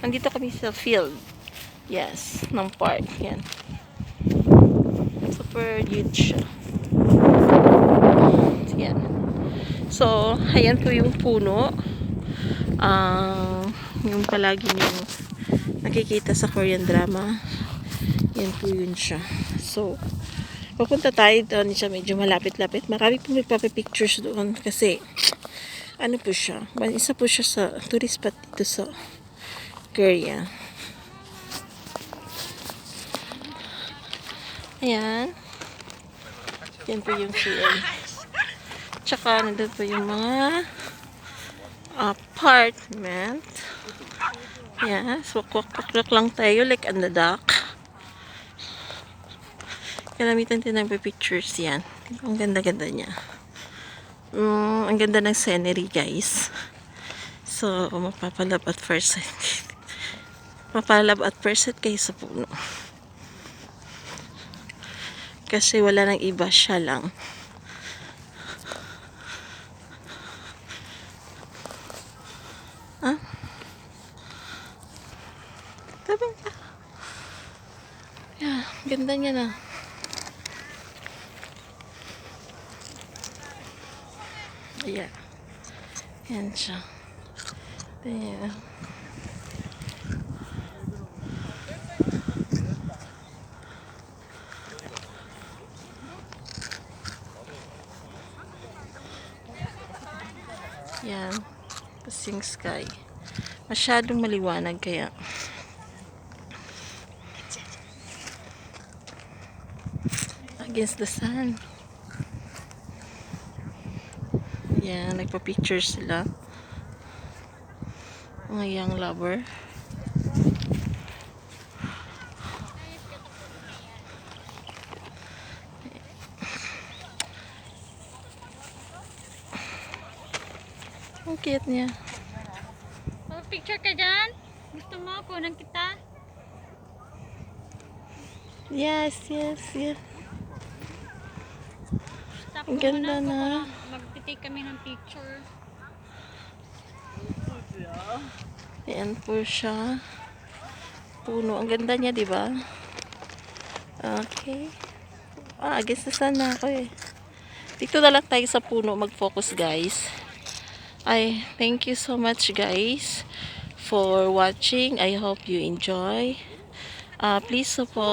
Nandito kami sa field. Yes, ng park. Yan. Super huge siya. Yan. So, ayan po yung puno. Yung palagi yung nakikita sa Korean drama. Yan po yun siya. So, pupunta tayo doon siya. Medyo malapit-lapit. Marami po magpapapictures doon kasi ano po siya. Isa po siya sa tourist spot dito sa Korea. Ayan. Yan po yung field. Tsaka nandun po yung mga apartment. Yes, wakwak lang tayo like on the dock. Kalamitan din ng pictures yan. Ang ganda-ganda niya. Ang ganda ng scenery, guys. So, mapapalab at first sight. Mapapalab at first sight kayo sa puno. Kasi wala nang iba, siya lang. Ah? Tabing ka. Yeah, ganda niya na. Yeah. Yan siya. Yeah. Yan. Kasing sky. Masyadong maliwanag kaya. Against the sun. Yan. Nagpa-picture sila. Mga young lover. Ang cute niya. Picture ka dyan? Gusto mo? Kunan kita? Yes, yes, yes. Stop Ang ganda na. Magtitake kami ng picture. Ayan po siya. Puno. Ang ganda niya, di ba? Okay. Against the sun na ako eh. Dito na lang tayo sa puno mag-focus, guys. Thank you so much, guys, for watching. I hope you enjoy. Please support